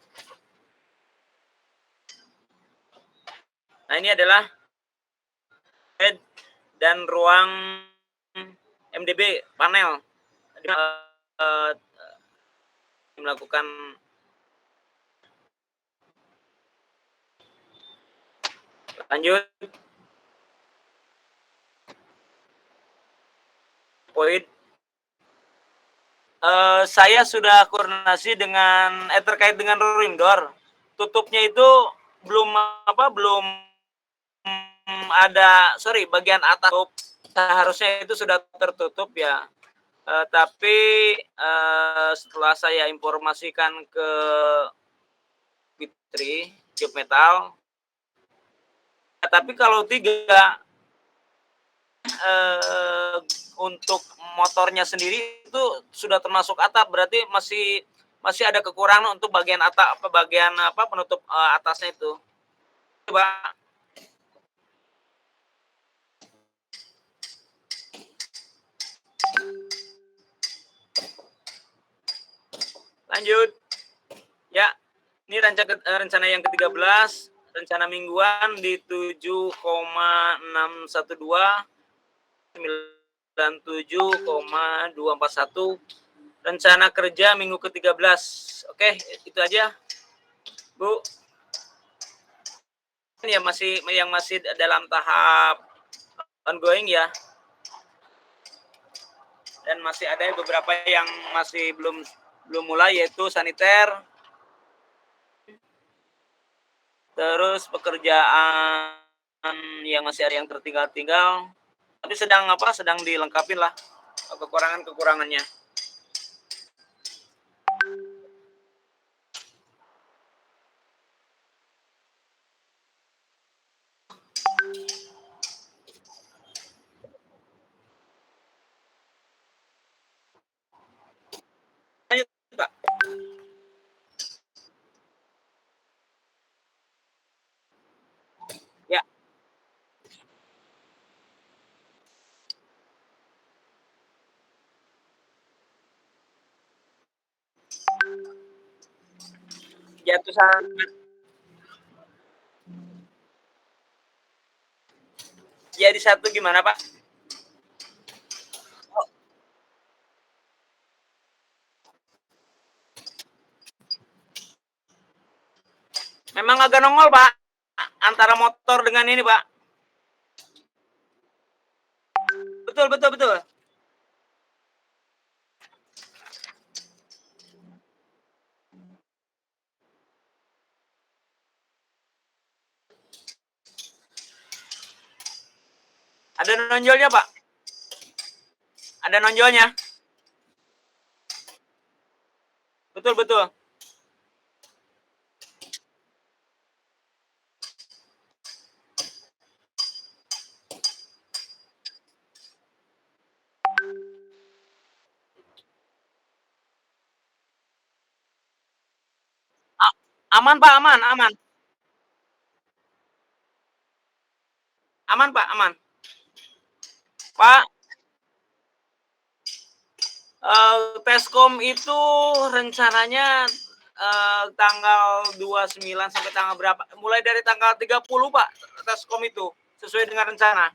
Nah, ini adalah bed dan ruang MDB panel. Melakukan lanjut. Poin. Saya sudah koordinasi dengan terkait dengan room door. Tutupnya itu belum ada, bagian atas seharusnya itu sudah tertutup ya. Tapi setelah saya informasikan ke Fitri Job Metal, tapi kalau 3 untuk motornya sendiri itu sudah termasuk atap, berarti masih ada kekurangan untuk bagian atap, penutup atasnya itu. Coba. Lanjut. Ya, ini rencana yang ke-13, rencana mingguan di 7,612, 97,241. Rencana kerja minggu ke-13. Oke, itu aja. Bu. Ini yang masih dalam tahap ongoing ya. Dan masih ada beberapa yang masih belum mulai, yaitu saniter. Terus pekerjaan yang masih ada yang tertinggal-tinggal. Tapi sedang dilengkapin lah kekurangannya. Lanjut, Pak. Ya. Jatuh sangat. Jadi 1 gimana, Pak? Memang agak nongol, Pak, antara motor dengan ini, Pak. Betul. Ada nonjolnya, Pak. Ada nonjolnya. Betul. Aman Pak, aman, aman. Aman Pak, aman. Pak, Teskom itu rencananya tanggal 29 sampai tanggal berapa? Mulai dari tanggal 30 Pak, Teskom itu sesuai dengan rencana.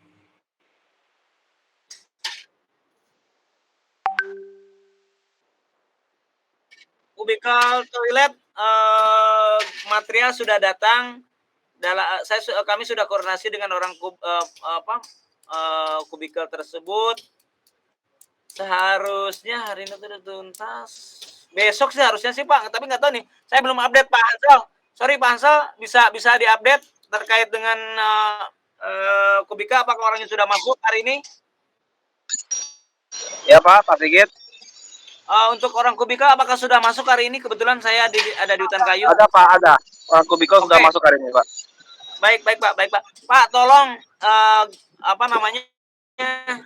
Kubikel toilet material sudah datang. Kami sudah koordinasi dengan orang kubikel tersebut. Seharusnya hari ini sudah tuntas. Besok sih harusnya sih Pak, tapi nggak tahu nih. Saya belum update Pak Hansel. Sorry Pak Hansel, bisa diupdate terkait dengan kubikel apakah orangnya sudah masuk hari ini? Ya Pak Sigit. Untuk orang kubikel apakah sudah masuk hari ini? Kebetulan saya ada di hutan kayu. Ada Pak, ada. Orang kubikel sudah masuk hari ini Pak. Baik Pak. Pak, tolong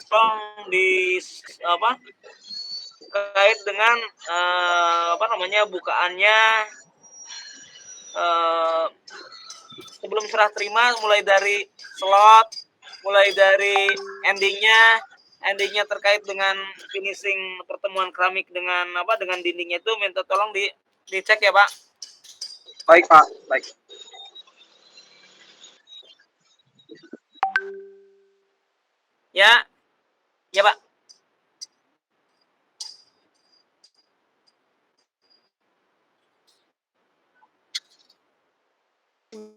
tolong terkait dengan bukaannya sebelum serah terima, mulai dari slot, mulai dari endingnya terkait dengan finishing pertemuan keramik dengan dindingnya itu, minta tolong dicek ya Pak. Baik Pak, baik. Ya Pak.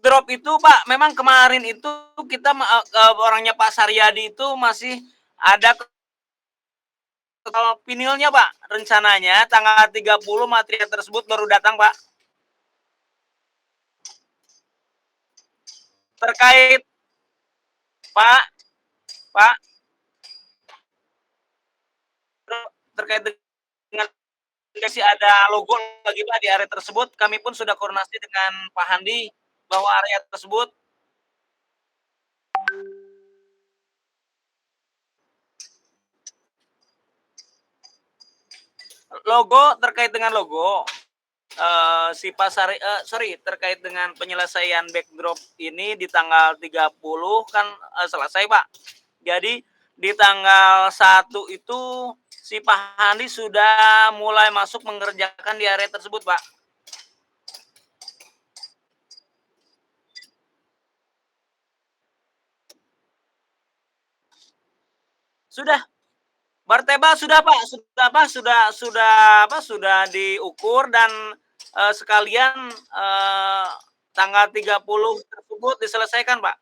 Drop itu Pak, memang kemarin itu kita orangnya Pak Saryadi itu masih ada vinilnya Pak. Rencananya tanggal 30 material tersebut baru datang Pak. Terkait Pak terkait dengan si ada logo lagi Pak di area tersebut, kami pun sudah koordinasi dengan Pak Handi bahwa area tersebut terkait dengan logo terkait dengan penyelesaian backdrop ini di tanggal 30 kan selesai Pak. Jadi di tanggal 1 itu si Pak Handi sudah mulai masuk mengerjakan di area tersebut Pak. Sudah. Barteba sudah Pak, sudah diukur dan sekalian tanggal 30 tersebut diselesaikan Pak.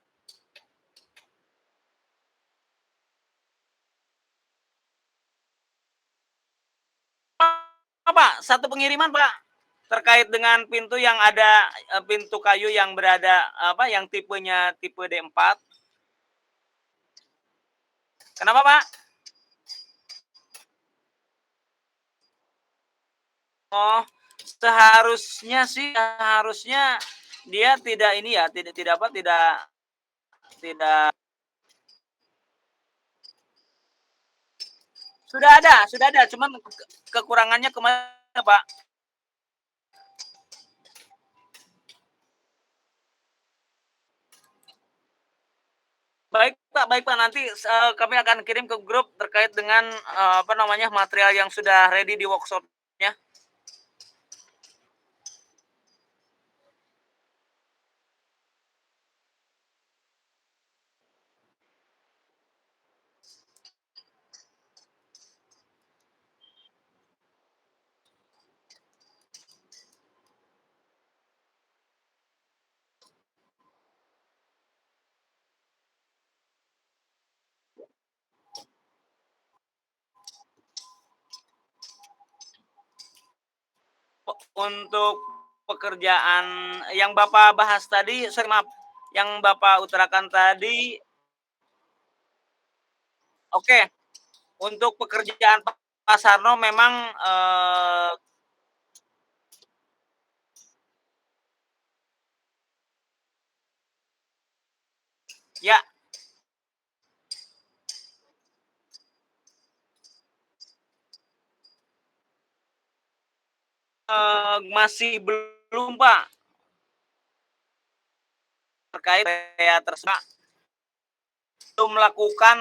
Pak, satu pengiriman Pak terkait dengan pintu yang ada pintu kayu yang berada yang tipenya tipe D4. Kenapa Pak? Oh, seharusnya dia tidak sudah ada, cuman kekurangannya kemana Pak? Baik Pak, nanti kami akan kirim ke grup terkait dengan material yang sudah ready di workshopnya. Untuk pekerjaan yang Bapak bahas tadi, yang Bapak utarakan tadi, oke. Untuk pekerjaan Pak Sarno memang ya masih belum Pak. terkait area tersebut untuk melakukan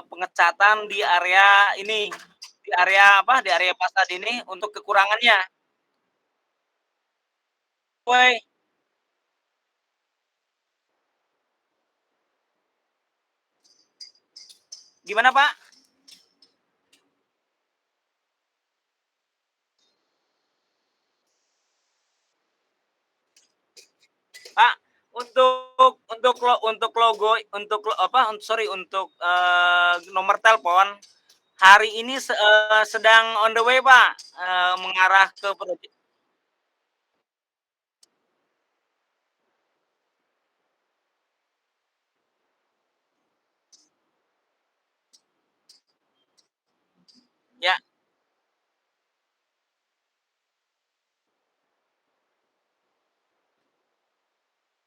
pengecatan di area ini, di area apa? Di area fasad ini untuk kekurangannya. Woi. Gimana, Pak? Pak, untuk logo untuk nomor telepon hari ini sedang on the way, Pak, mengarah ke ya.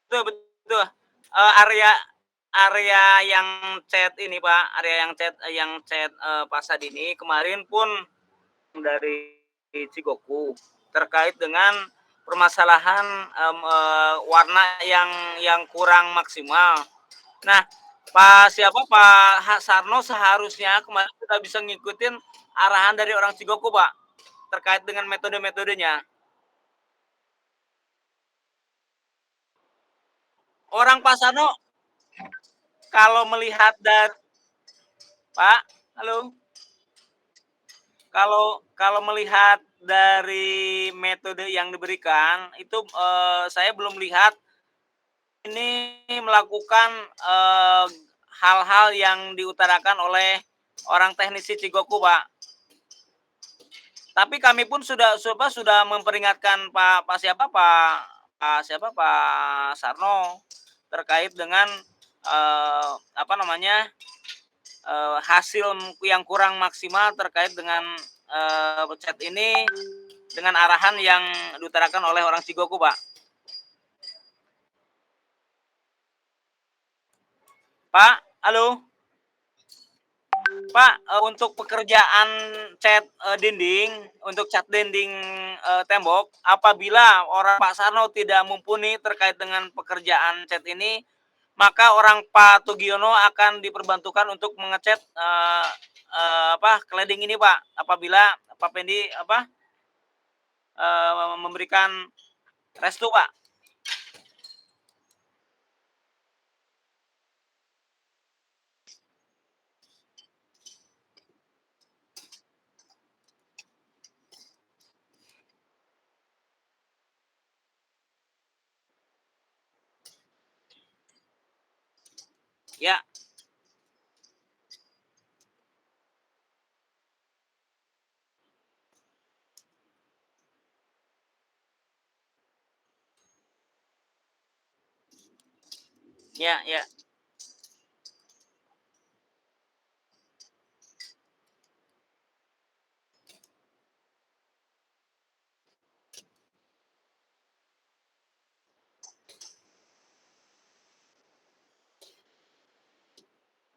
Betul. Area yang chat ini, Pak, area yang chat fasad ini kemarin pun dari Cigoku terkait dengan permasalahan warna yang kurang maksimal. Nah, Pak Sarno seharusnya kemarin kita bisa ngikutin arahan dari orang Cigoku, Pak, terkait dengan metode-metodenya. Orang Pak Sarno kalau melihat dari Pak, halo. Kalau melihat dari metode yang diberikan itu saya belum lihat ini melakukan hal-hal yang diutarakan oleh orang teknisi Cigoku, Pak. Tapi kami pun sudah memperingatkan Pak Sarno terkait dengan hasil yang kurang maksimal terkait dengan chat ini dengan arahan yang diutarakan oleh orang Cigoku, Pak. Pak, halo. Pak, untuk pekerjaan cat dinding, untuk cat dinding tembok, apabila orang Pak Sarno tidak mumpuni terkait dengan pekerjaan cat ini, maka orang Pak Tugiono akan diperbantukan untuk mengecat cladding ini, Pak. Apabila Pak Pendi memberikan restu, Pak. Ya. Ya.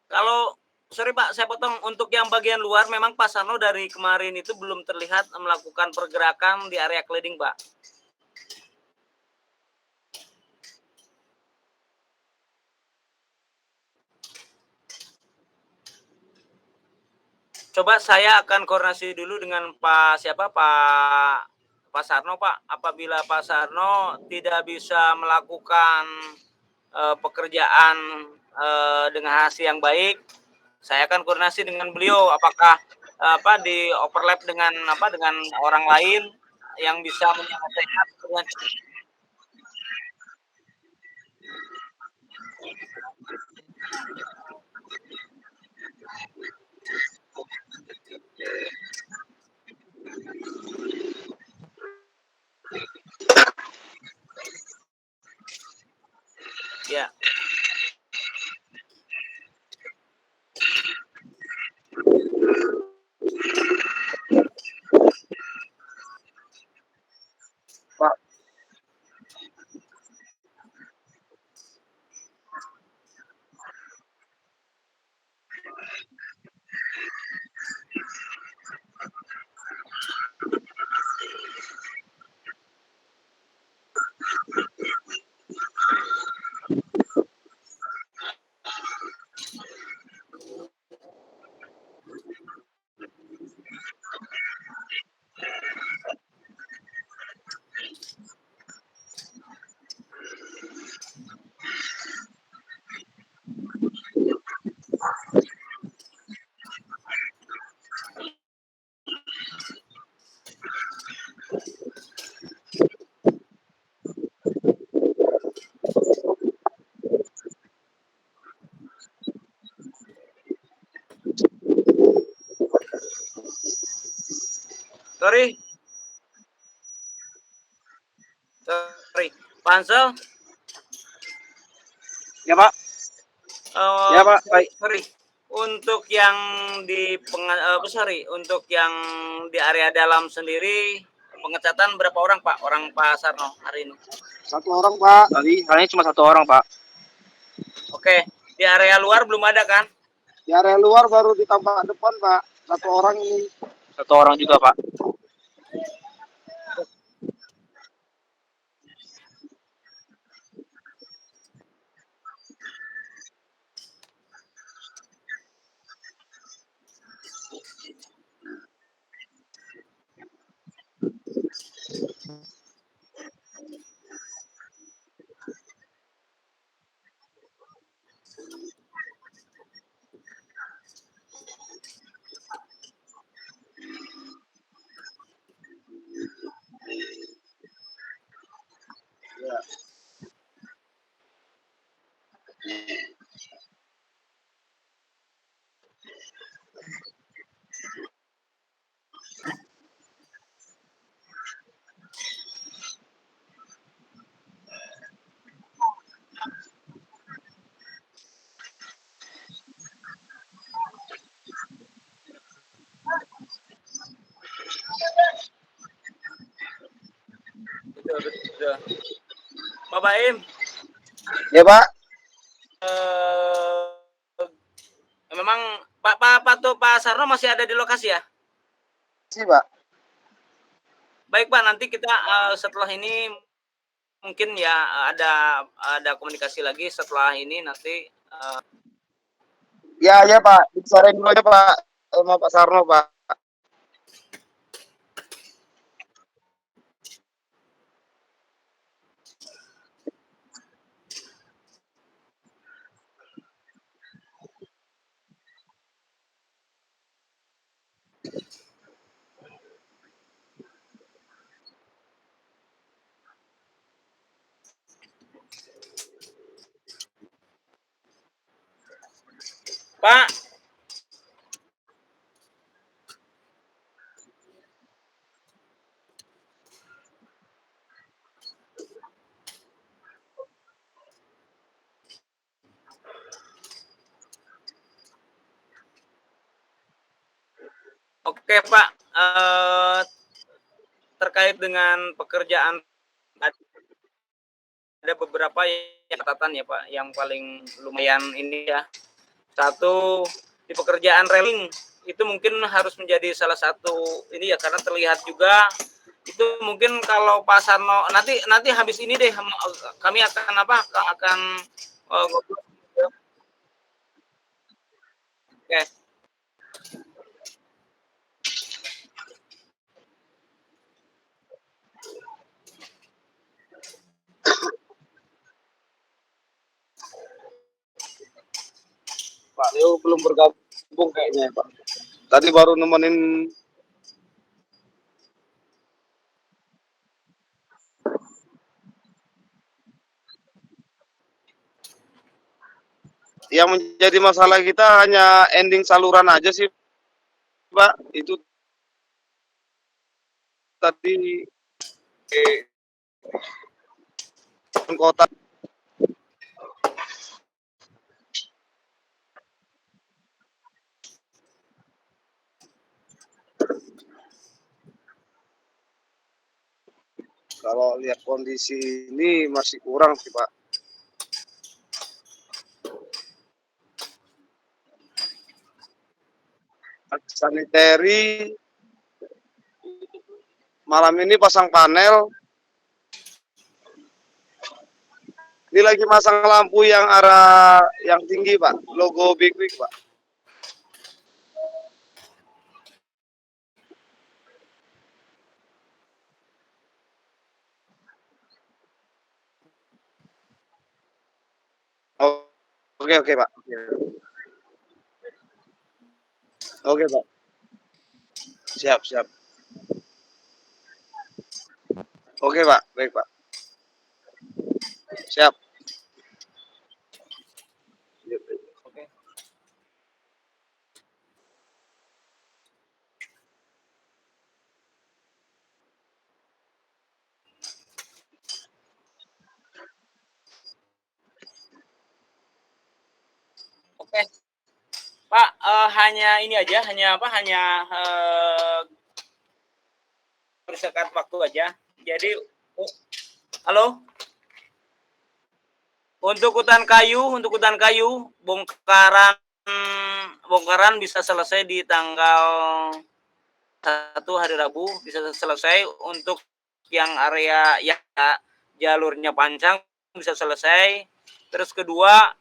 Kalau sorry Pak, saya potong, untuk yang bagian luar memang Pak Sarno dari kemarin itu belum terlihat melakukan pergerakan di area cladding, Pak. Coba saya akan koordinasi dulu dengan Pak Sarno, Pak. Apabila Pak Sarno tidak bisa melakukan pekerjaan dengan hasil yang baik, saya akan koordinasi dengan beliau apakah di overlap dengan orang lain yang bisa menyelesaikan dengan ya. Pak. sorry. Pak Ansel, Ya Pak. Ya Pak, baik. sorry. Untuk yang untuk yang di area dalam sendiri pengecatan berapa orang Pak? Orang Pak Sarno hari ini? 1 orang Pak. Tadi hanya cuma 1 orang Pak. Oke, di area luar belum ada kan? Di area luar baru ditambah depan Pak. 1 orang ini. 1 orang juga Pak. Betul. Pak Baim. Ya Pak. Memang Pak Sarno masih ada di lokasi ya? Sih Pak. Baik Pak, nanti kita setelah ini mungkin ya ada komunikasi lagi setelah ini nanti. Ya Pak, dibicarain dulu aja Pak sama Pak Sarno Pak. Pak. Oke Pak, terkait dengan pekerjaan ada beberapa catatan ya Pak, yang paling lumayan ini ya. Satu, di pekerjaan railing itu mungkin harus menjadi salah satu ini ya, karena terlihat juga itu mungkin kalau Pak Sarno nanti habis ini deh kami akan ngobrol. Oke. Pak Leo belum bergabung kayaknya Pak. Tadi baru nemenin. Yang menjadi masalah kita hanya ending saluran aja sih Pak. Itu tadi kota. Kalau lihat kondisi ini masih kurang sih Pak. Sanitary malam ini pasang panel. Ini lagi masang lampu yang arah yang tinggi Pak, logo Big Wig Pak. Oke Pak. Oke Pak. Siap. Oke Pak, baik Pak. Siap. Oke. Pak, hanya ini aja, hanya bersekat waktu aja. Jadi, halo? Untuk hutan kayu, bongkaran bisa selesai di tanggal 1 hari Rabu, bisa selesai. Untuk yang area yang jalurnya panjang bisa selesai. Terus kedua,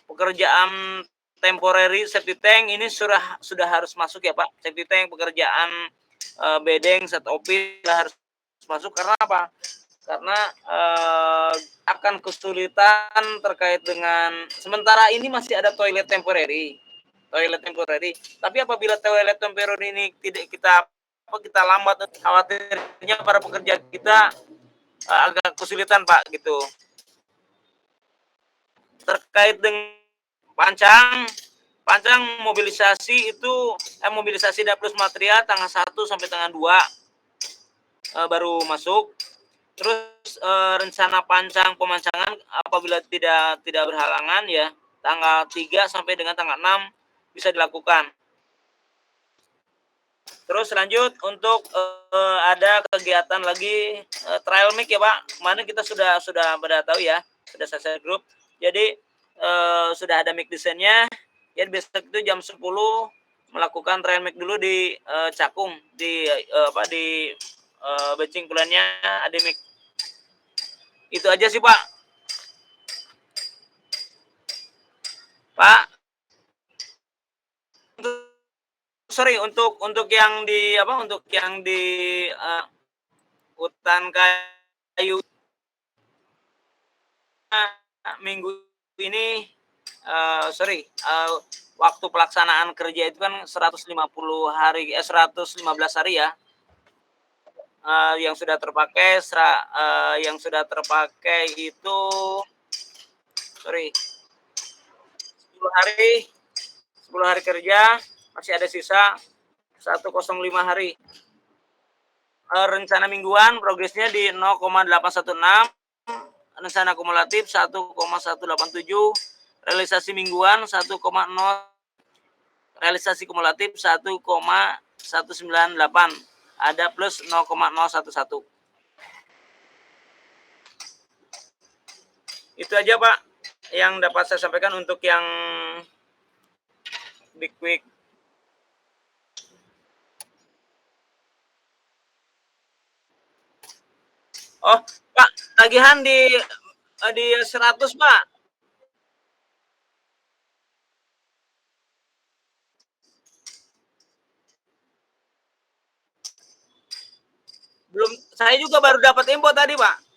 pekerjaan temporary safety tank ini sudah harus masuk ya Pak. Safety tank, pekerjaan bedeng, set office harus masuk. Karena apa? Karena akan kesulitan terkait dengan sementara ini masih ada toilet temporary. Tapi apabila toilet temporary ini tidak kita lambat, khawatirnya para pekerja kita agak kesulitan Pak gitu. Terkait dengan Pancang mobilisasi itu mobilisasi dapur material tanggal 1 sampai tanggal 2 baru masuk. Terus rencana pemancangan apabila tidak berhalangan ya tanggal 3 sampai dengan tanggal 6 bisa dilakukan. Terus lanjut untuk ada kegiatan lagi trial mic ya Pak. Kemarin kita sudah pada tahu ya, sudah selesai grup. Jadi sudah ada mic desainnya. Ya besok itu jam 10 melakukan trial mic dulu di Cakung di Becing Pulannya ada mic. Itu aja sih Pak. Untuk yang di hutan kayu minggu ini waktu pelaksanaan kerja itu kan 115 hari ya. Yang sudah terpakai itu 10 hari kerja, masih ada sisa 105 hari. Rencana mingguan progresnya di 0,816, rencana kumulatif 1,187, realisasi mingguan 1,0, realisasi kumulatif 1,198, ada plus 0,011. Itu aja Pak yang dapat saya sampaikan untuk yang Big Quick. Oh, Pak, tagihan di 100, Pak. Belum, saya juga baru dapat info tadi, Pak.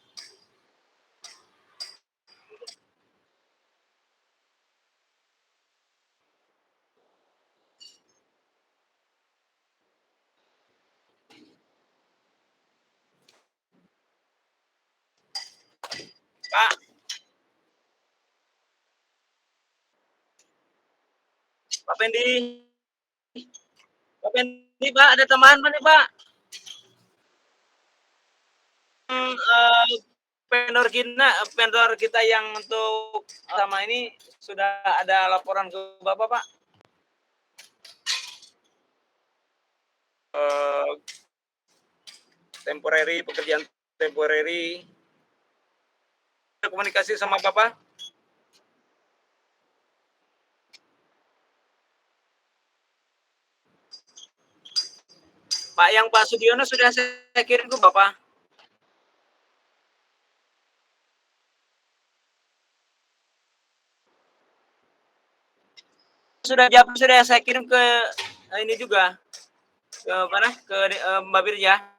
Pak Pendi, Pak, ada tambahan Pak nih, Pak? Vendor kita yang untuk sama ini sudah ada laporan ke Bapak, Pak? Pekerjaan temporary. Komunikasi sama Bapak? Pak, yang Pak Sudiono sudah saya kirim ke Bapak. Sudah saya kirim ke ini juga ke mana? Ke Mbak Birja.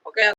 Oke.